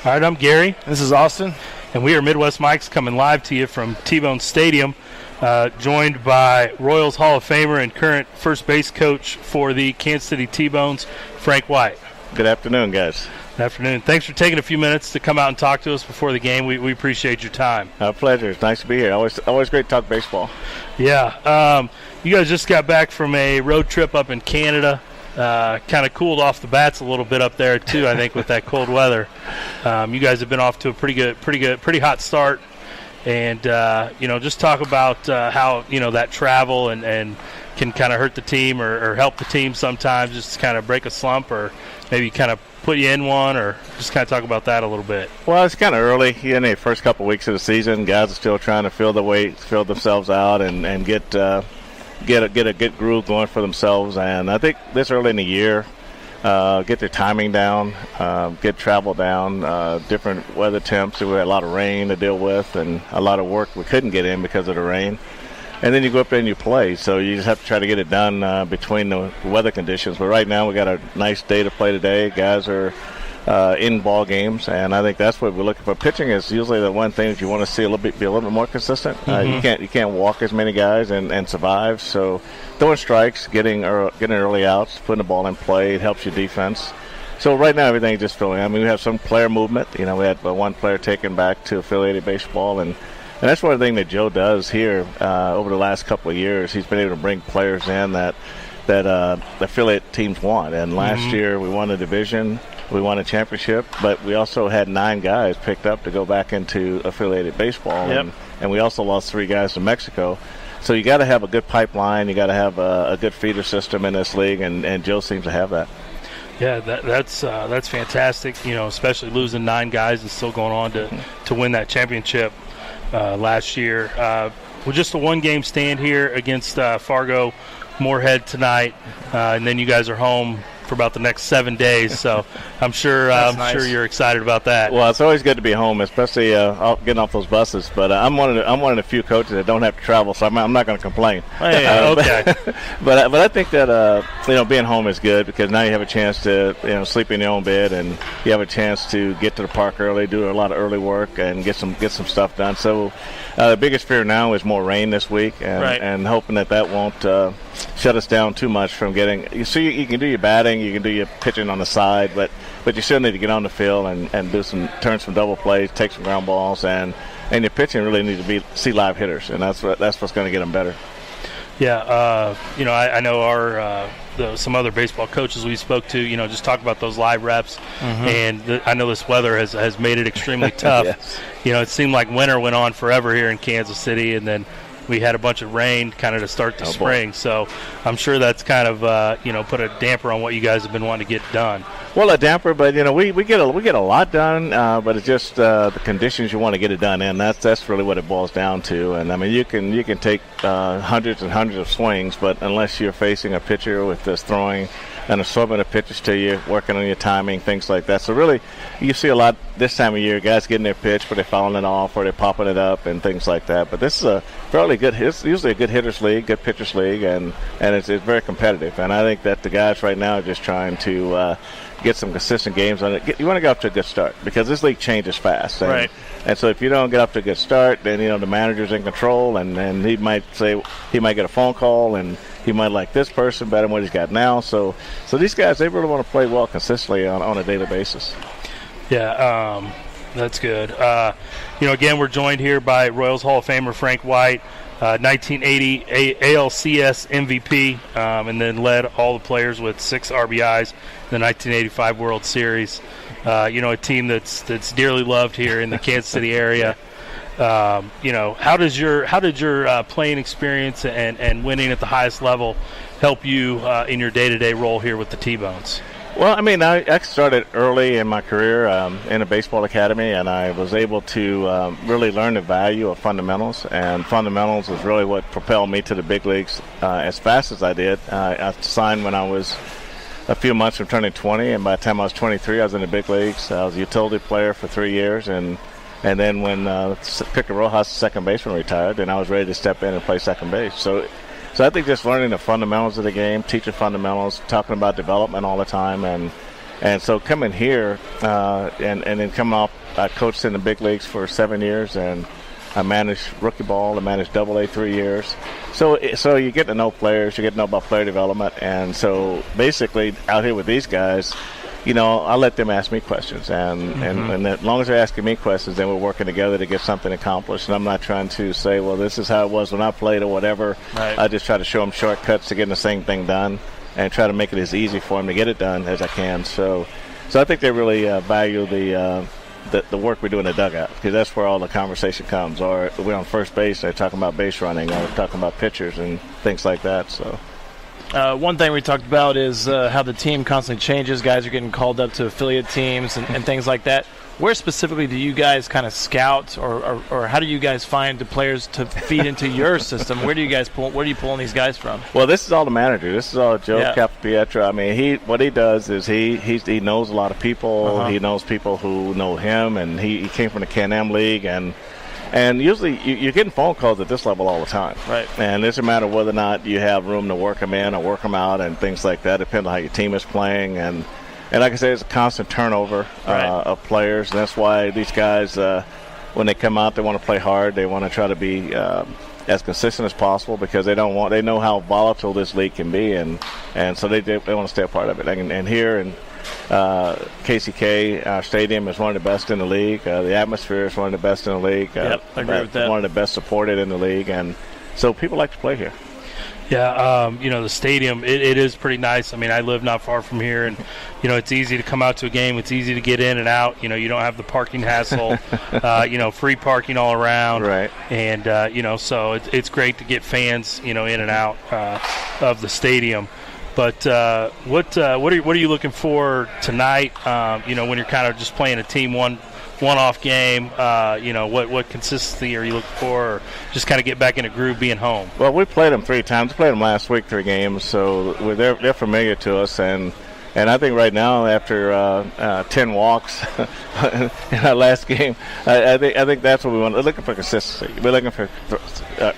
All right, I'm Gary. This is Austin. And we are Midwest Mics coming live to you from TBones Stadium, joined by Royals Hall of Famer and current first base coach for the Kansas City T-Bones, Frank White. Good afternoon, guys. Good afternoon. Thanks for taking a few minutes to come out and talk to us before the game. We appreciate your time. Our pleasure. It's nice to be here. Always great to talk baseball. Yeah. You guys just got back from a road trip up in Canada. Kind of cooled off the bats a little bit up there too, I think, with that cold weather. You guys have been off to a pretty hot start, and just talk about how that travel and can kind of hurt the team or help the team sometimes, just kind of break a slump or maybe kind of put you in one, or just kind of talk about that a little bit. Well, it's kind of early in the first couple of weeks of the season. Guys are still trying to feel the weight, feel themselves out, and get a good groove going for themselves. And I think this early in the year, get their timing down, get travel down, different weather temps. We had a lot of rain to deal with and a lot of work we couldn't get in because of the rain. And then you go up there and you play. So you just have to try to get it done between the weather conditions. But right now we got a nice day to play today. Guys are in ball games, and I think that's what we're looking for. Pitching is usually the one thing that you want to see be a little bit more consistent. You can't walk as many guys and survive. So throwing strikes, getting early outs, putting the ball in play, it helps your defense. So right now everything's just filling. I mean, we have some player movement. We had one player taken back to affiliated baseball, and that's one thing that Joe does here over the last couple of years. He's been able to bring players in that affiliate teams want. And last year we won a division. We won a championship, but we also had 9 guys picked up to go back into affiliated baseball, and we also lost 3 guys to Mexico. So you got to have a good pipeline. You got to have a good feeder system in this league, and Joe seems to have that. Yeah, that's fantastic. Especially losing 9 guys and still going on to win that championship last year. With just a 1-game stand here against Fargo Moorhead tonight, and then you guys are home for about the next 7 days, so I'm sure sure you're excited about that. Well, it's always good to be home, especially getting off those buses. But I'm one of the few coaches that don't have to travel, so I'm not going to complain. Okay. But I think that being home is good because now you have a chance to sleep in your own bed, and you have a chance to get to the park early, do a lot of early work, and get some stuff done. So the biggest fear now is more rain this week, and hoping that won't shut us down too much from getting. You can do your batting. You can do your pitching on the side, but you still need to get on the field and turn some double plays, take some ground balls, and your pitching really needs to see live hitters, and that's what's going to get them better. Yeah, I know some other baseball coaches we spoke to, just talk about those live reps, and I know this weather has made it extremely tough. Yes. It seemed like winter went on forever here in Kansas City, and then we had a bunch of rain kind of to start the spring. Boy. So I'm sure that's kind of put a damper on what you guys have been wanting to get done. Well, a damper, but we get a lot done, but it's just the conditions you want to get it done in. That's really what it boils down to. And I mean, you can take hundreds and hundreds of swings, but unless you're facing a pitcher with this throwing an assortment of pitches to you, working on your timing, things like that. So really, you see a lot this time of year, guys getting their pitch, but they're fouling it off or they're popping it up and things like that. But this is a fairly good, it's usually a good hitters league, good pitchers league, and it's very competitive. And I think that the guys right now are just trying to get some consistent games on it. You want to get up to a good start because this league changes fast. And, right. And so if you don't get up to a good start, then the manager's in control, and he might get a phone call, and he might like this person better than what he's got now. So these guys, they really want to play well consistently on a daily basis. Yeah, that's good. Again, we're joined here by Royals Hall of Famer Frank White, 1980 ALCS MVP, and then led all the players with 6 RBIs in the 1985 World Series. A team that's dearly loved here in the Kansas City area. How did your playing experience and winning at the highest level help you in your day-to-day role here with the T-Bones? Well, I mean, I started early in my career in a baseball academy, and I was able to really learn the value of fundamentals, and fundamentals was really what propelled me to the big leagues as fast as I did. I signed when I was a few months from turning 20, and by the time I was 23, I was in the big leagues. I was a utility player for 3 years, and then when Picker Rojas, second baseman, retired, then I was ready to step in and play second base. So I think just learning the fundamentals of the game, teaching fundamentals, talking about development all the time, and And so coming here and then coming off, I coached in the big leagues for 7 years, and I managed rookie ball. I managed AA 3 years. So you get to know players. You get to know about player development. And so basically out here with these guys, I let them ask me questions. And as long as they're asking me questions, then we're working together to get something accomplished. And I'm not trying to say, well, this is how it was when I played or whatever. Right. I just try to show them shortcuts to getting the same thing done and try to make it as easy for them to get it done as I can. So I think they really value the work we do in the dugout, because that's where all the conversation comes. Or we're on first base, they're talking about base running, or talking about pitchers and things like that. So one thing we talked about is how the team constantly changes. Guys are getting called up to affiliate teams and things like that. Where specifically do you guys kind of scout, or how do you guys find the players to feed into your system? Where do you pulling these guys from? Well, this is all the manager. This is all Joe Capietro. I mean, what he does is he knows a lot of people. Uh-huh. He knows people who know him, and he came from the Can-Am League, and usually you're getting phone calls at this level all the time. Right. And it's a matter of whether or not you have room to work them in or work them out and things like that. Depends on how your team is playing. And like I said, it's a constant turnover of players. And that's why these guys, when they come out, they want to play hard. They want to try to be as consistent as possible, because they know how volatile this league can be. And so they want to stay a part of it. And here in KCK, our stadium is one of the best in the league. The atmosphere is one of the best in the league. I agree with that. One of the best supported in the league. And so people like to play here. Yeah, the stadium, it is pretty nice. I mean, I live not far from here, and, it's easy to come out to a game. It's easy to get in and out. You don't have the parking hassle, free parking all around. Right. And, so it's great to get fans, in and out of the stadium. But what are you looking for tonight, when you're kind of just playing a team one-off game? What consistency are you looking for, or just kind of get back in a groove being home? Well, we played them 3 times. We played them last week, 3 games, so they're familiar to us. And I think right now, after 10 walks in our last game, I think that's what we want. We're looking for consistency. We're looking for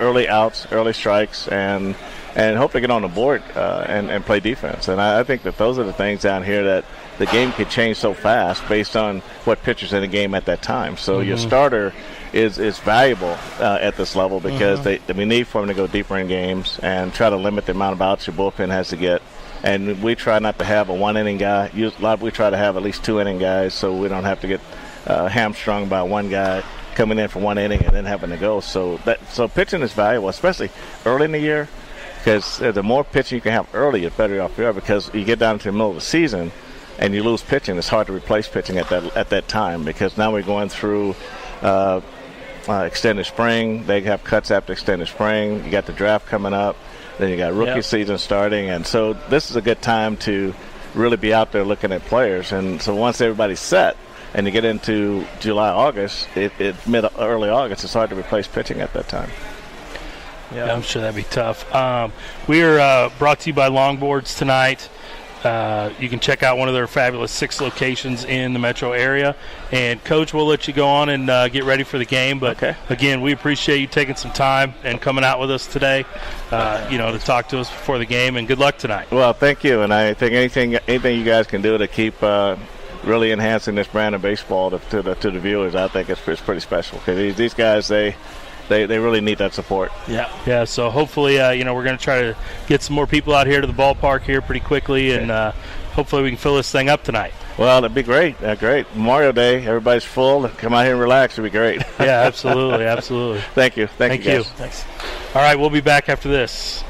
early outs, early strikes, and hopefully get on the board and play defense. And I think that those are the things down here that the game could change so fast based on what pitcher's in the game at that time. So your starter is valuable at this level, because we need for them to go deeper in games and try to limit the amount of outs your bullpen has to get. And we try not to have a 1-inning guy. We try to have at least 2-inning guys, so we don't have to get hamstrung by one guy coming in for 1 inning and then having to go. So pitching is valuable, especially early in the year, because the more pitching you can have early, the better off you are, because you get down to the middle of the season and you lose pitching. It's hard to replace pitching at that time, because now we're going through extended spring. They have cuts after extended spring. You got the draft coming up. Then you got rookie season starting. And so this is a good time to really be out there looking at players. And so once everybody's set and you get into July, August, early August, it's hard to replace pitching at that time. Yeah, I'm sure that'd be tough. We are brought to you by Longboards tonight. You can check out one of their fabulous 6 locations in the metro area. And, Coach, we'll let you go on and get ready for the game. But, again, we appreciate you taking some time and coming out with us today, to talk to us before the game. And good luck tonight. Well, thank you. And I think anything you guys can do to keep really enhancing this brand of baseball to the viewers, I think it's pretty special. Because these guys, they really need that support. Yeah. So hopefully, we're going to try to get some more people out here to the ballpark here pretty quickly, and hopefully we can fill this thing up tonight. Well, that'd be great. Great. Memorial Day, everybody's full. Come out here and relax. It'd be great. Yeah, absolutely. Thank you. Thank you, guys. Thanks. All right, we'll be back after this.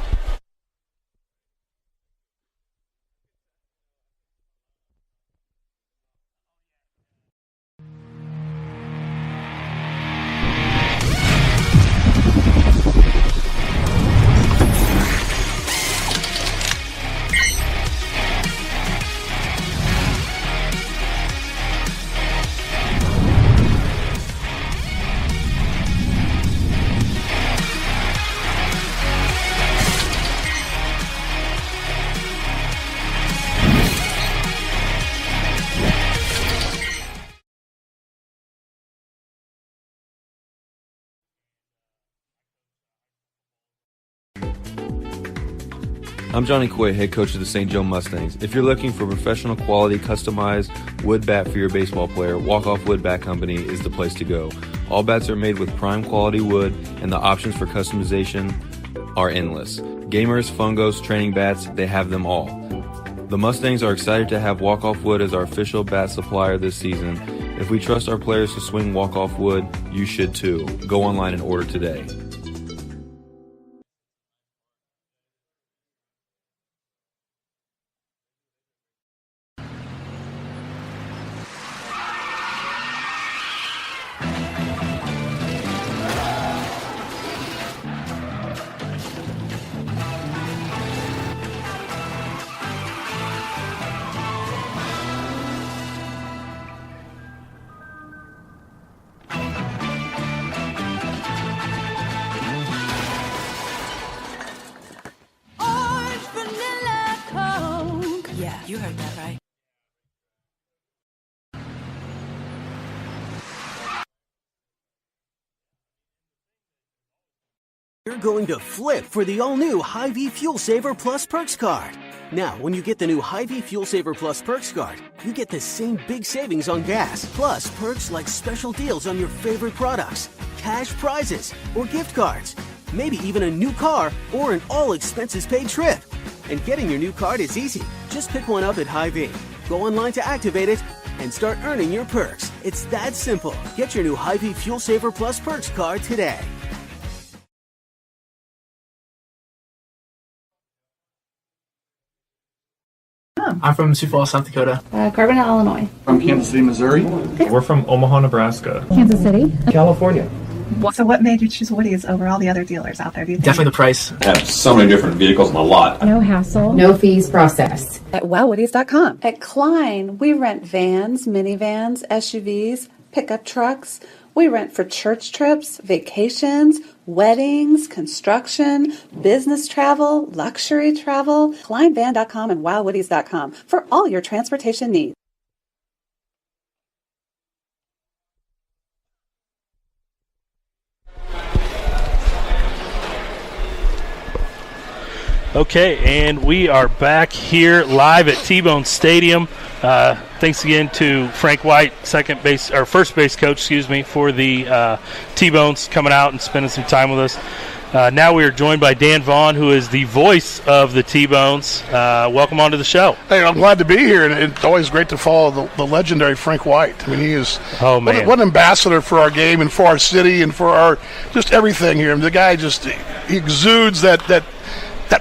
I'm Johnny Coy, head coach of the St. Joe Mustangs. If you're looking for professional quality, customized wood bat for your baseball player, Walkoff Wood Bat Company is the place to go. All bats are made with prime quality wood, and the options for customization are endless. Gamers, fungos, training bats, they have them all. The Mustangs are excited to have Walkoff Wood as our official bat supplier this season. If we trust our players to swing Walkoff Wood, you should too. Go online and order today. You heard that right. You're going to flip for the all-new Hy-Vee Fuel Saver Plus Perks card. Now, when you get the new Hy-Vee Fuel Saver Plus Perks card, you get the same big savings on gas, plus perks like special deals on your favorite products, cash prizes, or gift cards, maybe even a new car or an all-expenses-paid trip. And getting your new card is easy. Just pick one up at Hy-Vee. Go online to activate it and start earning your perks. It's that simple. Get your new Hy-Vee Fuel Saver Plus Perks card today. I'm from Sioux Falls, South Dakota. Carbondale, Illinois. From Kansas City, Missouri. We're from Omaha, Nebraska. Kansas City. California. So what made you choose Woody's over all the other dealers out there, do you think? Definitely the price. I have so many different vehicles in a lot. No hassle. No fees processed. At wowwoodies.com. At Klein, we rent vans, minivans, SUVs, pickup trucks. We rent for church trips, vacations, weddings, construction, business travel, luxury travel. KleinVan.com and wowwoodies.com for all your transportation needs. Okay, and we are back here live at TBones Stadium. Thanks again to Frank White, first base coach, for the TBones coming out and spending some time with us. Now we are joined by Dan Vaughan, who is the voice of the TBones. Welcome onto the show. Hey, I'm glad to be here, and it's always great to follow the legendary Frank White. I mean, he is what an ambassador for our game and for our city and for our just everything here. I mean, the guy he exudes that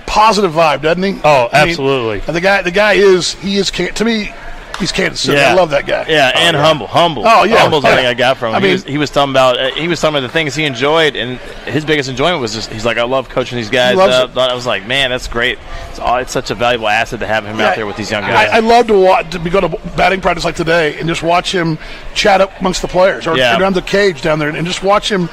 positive vibe, doesn't he? Oh, absolutely. And the guy is to me, he's Kansas City. Yeah. I love that guy. Yeah, and humble. Oh, yeah. Humble's the thing I got from him. He was talking about the things he enjoyed, and his biggest enjoyment was just he's like, I love coaching these guys up. I was like, man, that's great. It's such a valuable asset to have him out there with these young guys. I love to go to batting practice like today and just watch him chat up amongst the players or around the cage down there and just watch him.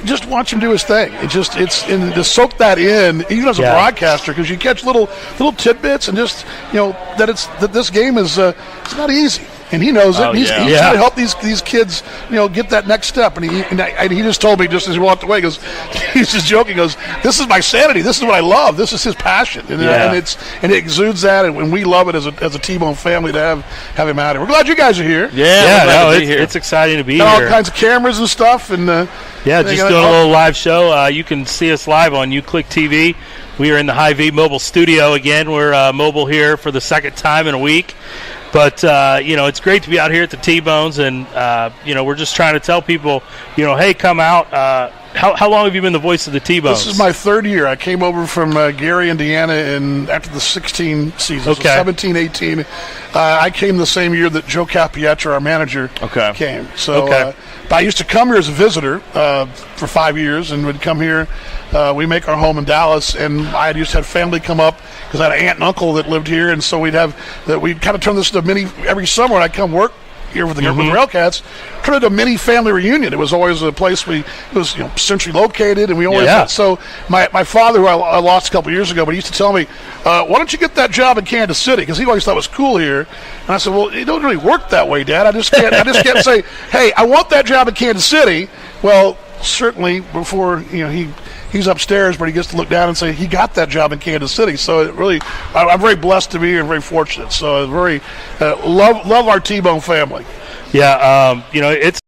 Just watch him do his thing. And to soak that in, even as a broadcaster, because you catch little tidbits and just that this game is it's not easy, and he knows it. He's trying to help these kids get that next step. And he just told me just as he walked away, he's just joking. He goes, this is my sanity. This is what I love. This is his passion, and it exudes that, and we love it as a T-Bone family to have him out here. We're glad you guys are here. It's exciting to be here. All kinds of cameras and stuff, and. Just doing a little live show. You can see us live on UClick TV. We are in the Hy-Vee mobile studio again. We're mobile here for the second time in a week. But, it's great to be out here at the T-Bones, and, we're just trying to tell people, hey, come out. How long have you been the voice of the T-Bones? This is my third year. I came over from Gary, Indiana, after the 16 season, so 17, 18. I came the same year that Joe Capietro, our manager, came. So but I used to come here as a visitor for 5 years and would come here. We make our home in Dallas, and I used to have family come up because I had an aunt and uncle that lived here, and so we'd kind of turn this into every summer. I'd come work here with the Railcats, turned into a mini family reunion. It was always a place it was centrally located, and we always so my father, who I lost a couple years ago, but he used to tell me, why don't you get that job in Kansas City, because he always thought it was cool here. And I said, well, it don't really work that way, Dad. I just can't say, hey, I want that job in Kansas City. Well, certainly before he he's upstairs, but he gets to look down and say he got that job in Kansas City. So it really, I'm very blessed to be here and very fortunate. So I very love our T-Bone family. Yeah, it's